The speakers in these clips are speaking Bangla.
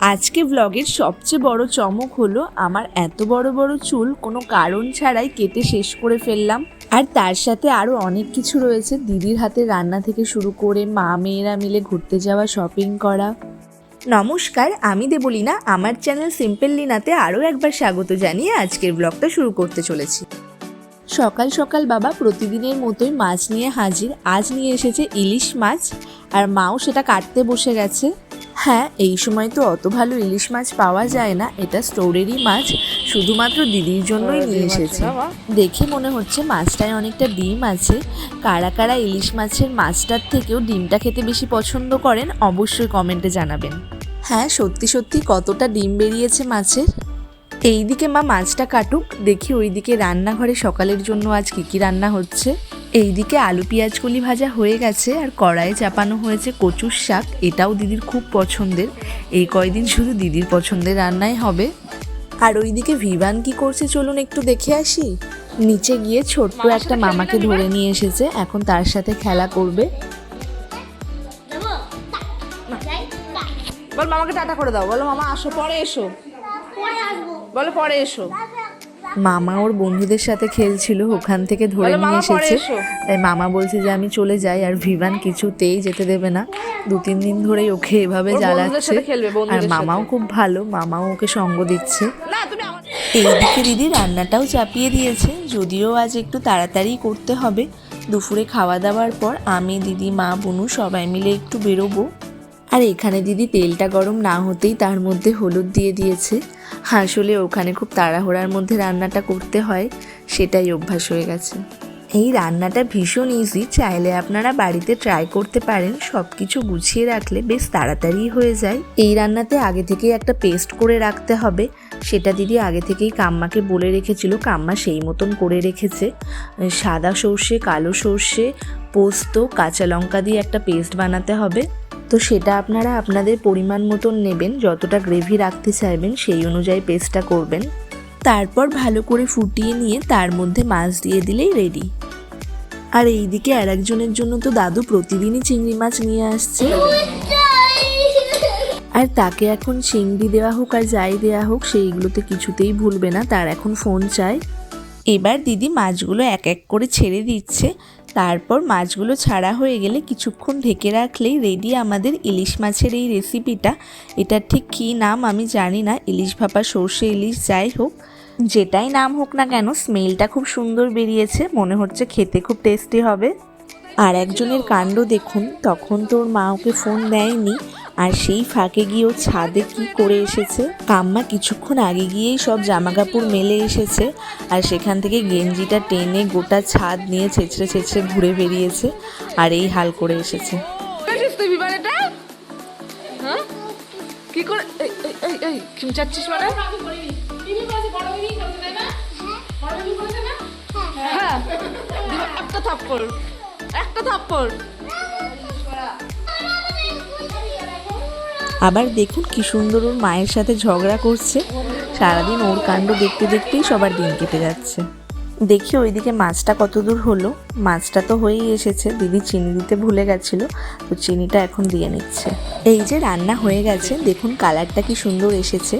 আজকে ব্লগের সবচেয়ে বড় চমক হলো আমার এত বড় বড় চুল কোনো কারণ ছাড়াই কেটে শেষ করে ফেললাম। আর তার সাথে আরও অনেক কিছু রয়েছে, দিদির হাতে রান্না থেকে শুরু করে মা মেয়েরা মিলে ঘুরতে যাওয়া, শপিং করা। নমস্কার, আমি দেবলীনা। আমার চ্যানেল সিম্পল লিনাতে আরও একবার স্বাগত জানিয়ে আজকের ব্লগটা শুরু করতে চলেছি। সকাল সকাল বাবা প্রতিদিনের মতোই মাছ নিয়ে হাজির। আজ নিয়ে এসেছে ইলিশ মাছ, আর মাও সেটা কাটতে বসে গেছে। হ্যাঁ, এই সময় তো অত ভালো ইলিশ মাছ পাওয়া যায় না, এটা স্টোরেরই মাছ, শুধুমাত্র দিদির জন্যই নিয়ে এসেছে। দেখে মনে হচ্ছে মাছটায় অনেকটা ডিম আছে। কারা কারা ইলিশ মাছের মাছটার থেকেও ডিমটা খেতে বেশি পছন্দ করেন অবশ্যই কমেন্টে জানাবেন। হ্যাঁ, সত্যি সত্যি কতটা ডিম বেরিয়েছে মাছের। এইদিকে মা মাছটা কাটুক, দেখি ওইদিকে রান্নাঘরে সকালের জন্য আজ কী রান্না হচ্ছে। এইদিকে আলু পেঁয়াজকলি ভাজা হয়ে গেছে, আর কড়াইয়ে চাপানো হয়েছে কচুর শাক। এটাও দিদির খুব পছন্দের। এই কয়দিন শুধু দিদির পছন্দের রান্নাই হবে। আর ওইদিকে ভিভান কি করছে চলুন একটু দেখে আসি। নিচে গিয়ে ছোট্ট একটা মামাকে ধরে নিয়ে এসেছে, এখন তার সাথে খেলা করবে। বল মামাকে টাটা করে দাও, বলো মামা আসো, পরে এসো, বলো পরে এসো। মামা ওর বন্ধুদের সাথে খেলছিল, ওখান থেকে ধরে নিয়ে এসেছে। তাই মামা বলছে যে আমি চলে যাই, আর ভিভান কিছুতেই যেতে দেবে না। 2-3 দিন ধরেই ওকে এভাবে জ্বালাচ্ছে। আর মামাও খুব ভালো, মামাও ওকে সঙ্গ দিচ্ছে। এইদিকে দিদি রান্নাটাও চাপিয়ে দিয়েছে, যদিও আজ একটু তাড়াতাড়ি করতে হবে। দুপুরে খাওয়া দাওয়ার পর আমি, দিদি, মা, বুনু সবাই মিলে একটু বেরোবো। আর এখানে দিদি তেলটা গরম না হতেই তার মধ্যে হলুদ দিয়ে দিয়েছে। আসলে ওখানে খুব তাড়াহুড়ার মধ্যে রান্নাটা করতে হয়, সেটাই অভ্যাস হয়ে গেছে। এই রান্নাটা ভীষণ ইজি, চাইলে আপনারা বাড়িতে ট্রাই করতে পারেন। সব কিছু গুছিয়ে রাখলে বেশ তাড়াতাড়ি হয়ে যায়। এই রান্নাতে আগে থেকেই একটা পেস্ট করে রাখতে হবে, সেটা দিদি আগে থেকেই কাম্মাকে বলে রেখেছিল, কাম্মা সেই মতন করে রেখেছে। সাদা সর্ষে, কালো সর্ষে, পোস্ত, কাঁচা লঙ্কা দিয়ে একটা পেস্ট বানাতে হবে। তো সেটা আপনারা আপনাদের পরিমাণ মতন নেবেন, যতটা গ্রেভি রাখতে চাইবেন সেই অনুযায়ী পেস্টটা করবেন। তারপর ভালো করে ফুটিয়ে নিয়ে তার মধ্যে মাছ দিয়ে দিলেই রেডি। আর এইদিকে আর একজনের জন্য তো দাদু প্রতিদিনই চিংড়ি মাছ নিয়ে আসছে, আর তাকে এখন চিংড়ি দেওয়া হোক আর যাই দেওয়া হোক সেইগুলোতে কিছুতেই ভুলবে না, তার এখন ফোন চাই। এবার দিদি মাছগুলো এক এক করে ছেড়ে দিচ্ছে। তারপর মাছগুলো ছাড়া হয়ে গেলে কিছুক্ষণ ঢেকে রাখলেই রেডি আমাদের ইলিশ মাছের এই রেসিপিটা। এটার ঠিক কী নাম আমি জানি না, ইলিশ ভাপা, সর্ষে ইলিশ, যাই হোক, যেটাই নাম হোক না কেন, স্মেলটা খুব সুন্দর বেরিয়েছে, মনে হচ্ছে খেতে খুব টেস্টি হবে। আর একজনের কাণ্ড দেখুন, তখন তো ওর মা ওকে ফোন দেয়নি, আর সেই ফাঁকে গিয়ে ও ছাদে কি করে এসেছে। কাম্মা কিছুক্ষণ আগে গিয়েই সব জামা কাপড় মেলে এসেছে, আর সেখান থেকে গেঞ্জিটা টেনে গোটা ছাদ নিয়ে ছেঁচড়ে ছেঁচড়ে ঘুরে বেরিয়েছে, আর এই হাল করে এসেছে। কি করে চাচ্ছিস মানে? হ্যাঁ, একটা থাপ্পড়, একটা থাপ্পড়। আবার দেখুন কি সুন্দর ওর মায়ের সাথে ঝগড়া করছে। সারাদিন ওর কাণ্ড দেখতে দেখতেই সবার দিন কেটে যাচ্ছে। দেখি ওইদিকে মাছটা কত দূর হলো। মাছটা তো হয়েই এসেছে, দিদি চিনি দিতে ভুলে গেছিলো, তো চিনিটা এখন দিয়ে নিচ্ছে। এই যে রান্না হয়ে গেছে, দেখুন কালারটা কি সুন্দর এসেছে।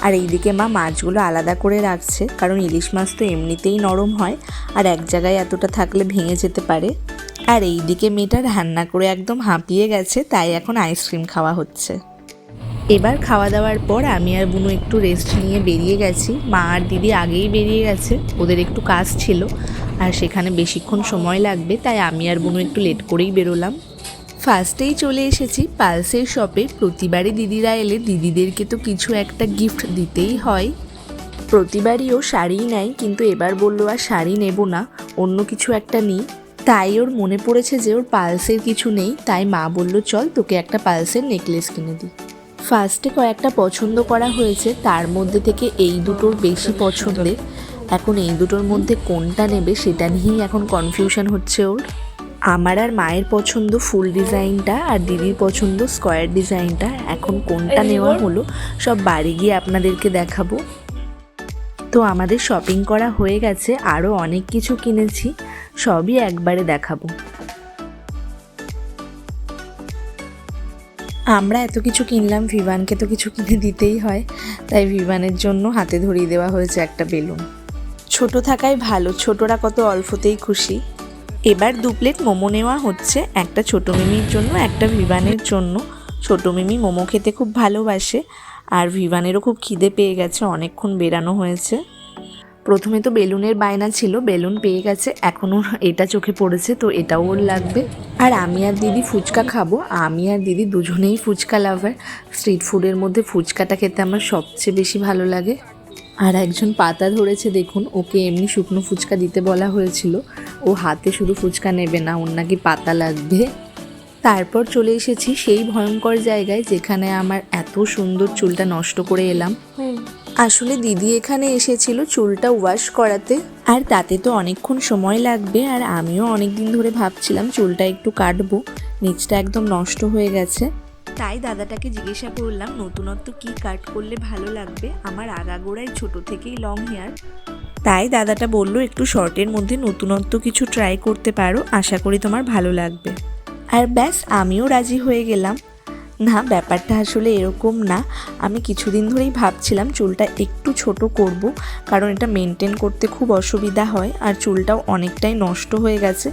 আর এইদিকে মা মাছগুলো আলাদা করে রাখছে, কারণ ইলিশ মাছ তো এমনিতেই নরম হয়, আর এক জায়গায় এতটা থাকলে ভেঙে যেতে পারে। আর এইদিকে মেয়েটা রান্না করে একদম হাঁপিয়ে গেছে, তাই এখন আইসক্রিম খাওয়া হচ্ছে। এবার খাওয়া দাওয়ার পর আমি আর বুনু একটু রেস্ট নিয়ে বেরিয়ে গেছি। মা আর দিদি আগেই বেরিয়ে গেছে, ওদের একটু কাজ ছিল, আর সেখানে বেশিক্ষণ সময় লাগবে, তাই আমি আর বুনু একটু লেট করেই বেরোলাম। ফার্স্টেই চলে এসেছি পালসের শপে। প্রতিবারই দিদিরা এলে দিদিদেরকে তো কিছু একটা গিফট দিতেই হয়। প্রতিবারই ও শাড়িই নেয়, কিন্তু এবার বললো আর শাড়ি নেব না, অন্য কিছু একটা নিই। তাই ওর মনে পড়েছে যে ওর পালসের কিছু নেই, তাই মা বলল চল তোকে একটা পালসের নেকলেস কিনে দিই। ফার্স্টে কয়েকটা পছন্দ করা হয়েছে, তার মধ্যে থেকে এই দুটোর বেশি পছন্দের। এখন এই দুটোর মধ্যে কোনটা নেবে সেটা নিয়েই এখন কনফিউশন হচ্ছে ওর। আমার আর মায়ের পছন্দ ফুল ডিজাইনটা, আর দিদির পছন্দ স্কোয়ার ডিজাইনটা। এখন কোনটা নেওয়া হলো সব বাড়ি গিয়ে আপনাদেরকে দেখাবো। তো আমাদের শপিং করা হয়ে গেছে, আরও অনেক কিছু কিনেছি, সবই একবারে দেখাবো। আমরা এত কিছু কিনলাম, ভিভানকে তো কিছু কিনে দিতেই হয়, তাই ভিভানের জন্য হাতে ধরিয়ে দেওয়া হয়েছে একটা বেলুন। ছোট থাকাই ভালো, ছোটরা কত অল্পতেই খুশি। এবার 2 প্লেট মোমো নেওয়া হচ্ছে, একটা ছোট মিমির জন্য, একটা ভিভানের জন্য। ছোট মিমি মোমো খেতে খুব ভালোবাসে, আর ভিভানেরও খুব খিদে পেয়ে গেছে, অনেকক্ষণ বেরানো হয়েছে। প্রথমে তো বেলুনের বায়না ছিল, বেলুন পেয়ে গেছে, এখন ওর এটা চোখে পড়েছে, তো এটাও ওর লাগবে। আর আমি আর দিদি ফুচকা খাবো, আমি আর দিদি দুজনেই ফুচকা লাভার। স্ট্রিট ফুডের মধ্যে ফুচকাটা খেতে আমার সবচেয়ে বেশি ভালো লাগে। আর একজন পাতা ধরেছে দেখুন, ওকে এমনি শুকনো ফুচকা দিতে বলা হয়েছিল, ও হাতে শুধু ফুচকা নেবে না, ওর নাকি পাতা লাগবে। তারপর চলে এসেছি সেই ভয়ঙ্কর জায়গায় যেখানে আমার এত সুন্দর চুলটা নষ্ট করে এলাম। আসলে দিদি এখানে এসেছিল চুলটা ওয়াশ করাতে, আর তাতে তো অনেকক্ষণ সময় লাগবে, আর আমিও অনেক দিন ধরে ভাবছিলাম চুলটা একটু কাটবো, নিচটা একদম নষ্ট হয়ে গেছে। তাই দাদাটাকে জিজ্ঞাসা করলাম নতুনত্ব কি কাট করলে ভালো লাগবে, আমার আগাগোড়ায় ছোট থেকেই লং হেয়ার। তাই দাদাটা বলল একটু শর্টের মধ্যে নতুনত্ব কিছু ট্রাই করতে পারো, আশা করি তোমার ভালো লাগবে। আর ব্যাস, আমিও রাজি হয়ে গেলাম। না, ব্যাপারটা আসলে এরকম না, আমি কিছুদিন ধরেই ভাবছিলাম চুলটা একটু ছোট করব, কারণ এটা মেনটেন করতে খুব অসুবিধা হয়, আর চুলটাও অনেকটাই নষ্ট হয়ে গেছে,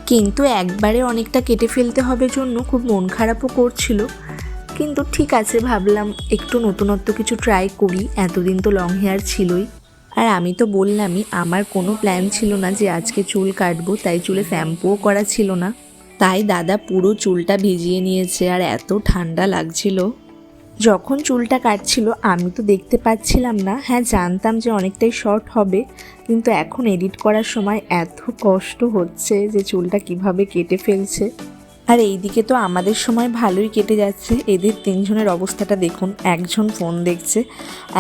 কিন্তু একবারে অনেকটা কেটে ফেলতে হবে জন্য খুব মন খারাপও করছিল। কিন্তু ঠিক আছে, ভাবলাম একটু নতুনত্ব কিছু ট্রাই করি, এতদিন তো লং হেয়ার ছিলই। আর আমি তো বললামই আমার কোনো প্ল্যান ছিল না যে আজকে চুল কাটবো, তাই চুলে শ্যাম্পুও করা ছিল না। তাই দাদা পুরো চুলটা ভিজিয়ে নিয়েছে, আর এত ঠান্ডা লাগছিল। যখন চুলটা কাটছিল আমি তো দেখতে পাচ্ছিলাম না, হ্যাঁ জানতাম যে অনেকটাই শর্ট হবে, কিন্তু এখন এডিট করার সময় এত কষ্ট হচ্ছে যে চুলটা কিভাবে কেটে ফেলছে। আর এইদিকে তো আমাদের সময় ভালোই কেটে যাচ্ছে, এদের 3 জনের অবস্থাটা দেখুন, একজন ফোন দেখছে,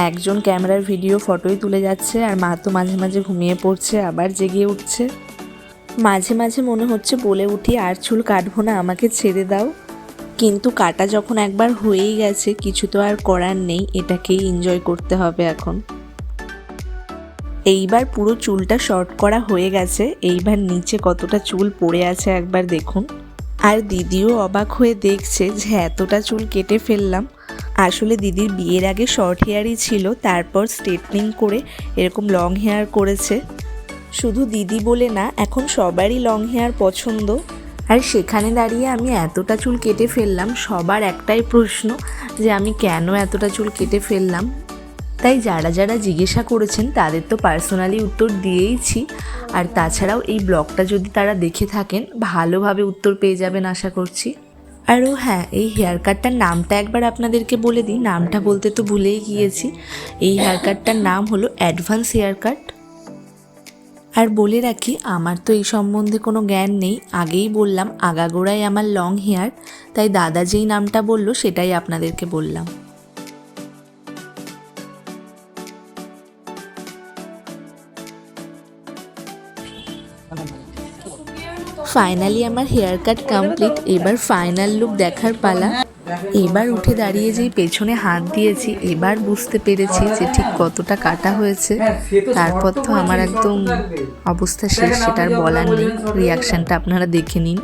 একজন ক্যামেরার ভিডিও ফটোই তুলে যাচ্ছে, আর মা তো মাঝে মাঝে ঘুমিয়ে পড়ছে আবার জেগে উঠছে। মাঝে মাঝে মনে হচ্ছে বলে উঠি আর চুল কাটবো না, আমাকে ছেড়ে দাও, কিন্তু কাটা যখন একবার হয়েই গেছে কিছু তো আর করার নেই, এটাকেই এনজয় করতে হবে এখন। এইবার পুরো চুলটা শর্ট করা হয়ে গেছে, এইবার নিচে কতটা চুল পড়ে আছে একবার দেখুন। আর দিদিও অবাক হয়ে দেখছে যে এতটা চুল কেটে ফেললাম। আসলে দিদির বিয়ের আগে শর্ট হেয়ারই ছিল, তারপর স্ট্রেটনিং করে এরকম লং হেয়ার করেছে। শুধু দিদি বলে না, এখন সবারই লং হেয়ার পছন্দ। আর সেখানে দাঁড়িয়ে আমি এতটা চুল কেটে ফেললাম, সবার একটাই প্রশ্ন যে আমি কেন এতটা চুল কেটে ফেললাম। তাই যারা যারা জিজ্ঞাসা করেছেন তাদের তো পার্সোনালি উত্তর দিয়েইছি, আর তাছাড়াও এই ব্লগটা যদি তারা দেখে থাকেন ভালোভাবে উত্তর পেয়ে যাবেন আশা করছি। আরও হ্যাঁ, এই হেয়ার কাটটার নামটা একবার আপনাদেরকে বলে দিই, নামটা বলতে তো ভুলেই গিয়েছি। এই হেয়ার কাটটার নাম হলো অ্যাডভান্স হেয়ার কাট। আর বলে রাখি আমার তো এই সম্বন্ধে কোনো জ্ঞান নেই, আগেই বললাম আগাগোড়ায় আমার লং হেয়ার, তাই দাদা যেই নামটা বললো সেটাই আপনাদেরকে বললাম। ফাইনালি আমার হেয়ার কাট কমপ্লিট, এবার ফাইনাল লুক দেখার পালা। এবার উঠে দাঁড়িয়ে যেই পেছনে হাত দিয়েছি এবার বুঝতে পেরেছি যে ঠিক কতটা কাটা হয়েছে। তারপর তো আমার একদম অবস্থা শেষ, সেটার বলার নেই, রিয়াকশনটা আপনারা দেখে নিন।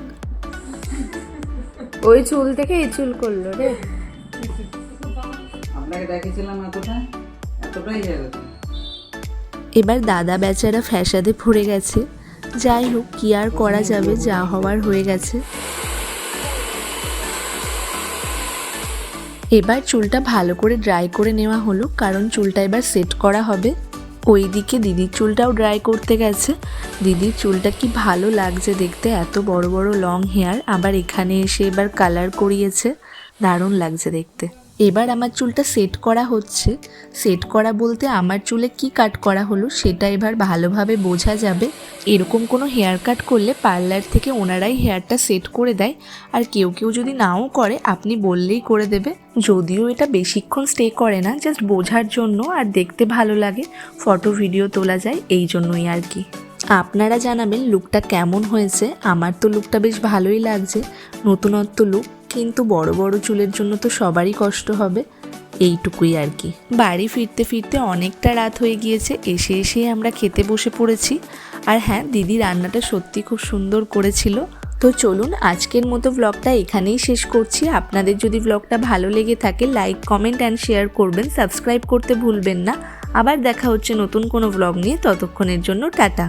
ওই চুল থেকে এই চুল করলো রে, আপনাকে দেখেছিলাম এতটাই হয়ে গেছে। এবার দাদা বেচারা ফ্যাসাদে পড়ে গেছে, যাই হোক কি আর করা যাবে, যা হওয়ার হয়ে গেছে। এবার চুলটা ভালো করে ড্রাই করে নেওয়া হলো, কারণ চুলটা এবার সেট করা হবে। ওইদিকে দিদির চুলটাও ড্রাই করতে গেছে। দিদির চুলটা কি ভালো লাগছে দেখতে, এত বড় বড় লং হেয়ার, আবার এখানে এসে এবার কালার করিয়েছে, দারুণ লাগছে দেখতে। এবার আমার চুলটা সেট করা হচ্ছে। সেট করা বলতে আমার চুলে কি কাট করা হলো সেটা এবার ভালোভাবে বোঝা যাবে। এরকম কোনো হেয়ার কাট করলে পার্লার থেকে ওনারাই হেয়ারটা সেট করে দেয়, আর কেউ কেউ যদি নাও করে আপনি বললেই করে দেবে। যদিও এটা বেশিক্ষণ স্টে করে না, জাস্ট বোঝার জন্য আর দেখতে ভালো লাগে, ফটো ভিডিও তোলা যায় এই জন্যই আর কি। আপনারা জানাবেন লুকটা কেমন হয়েছে। আমার তো লুকটা বেশ ভালোই লাগছে, নতুনত্ব লুক, কিন্তু বড় বড় চুলের জন্য তো সবারই কষ্ট হবে, এইটুকুই আর কি। বাড়ি ফিরতে ফিরতে অনেকটা রাত হয়ে গিয়েছে, এসে এসেই আমরা খেতে বসে পড়েছি। আর হ্যাঁ, দিদি রান্নাটা সত্যি খুব সুন্দর করেছিল। তো চলুন আজকের মতো ব্লগটা এখানেই শেষ করছি। আপনাদের যদি ব্লগটা ভালো লেগে থাকে লাইক কমেন্ট অ্যান্ড শেয়ার করবেন, সাবস্ক্রাইব করতে ভুলবেন না। আবার দেখা হচ্ছে নতুন কোনো ব্লগ নিয়ে, ততক্ষণের জন্য টাটা।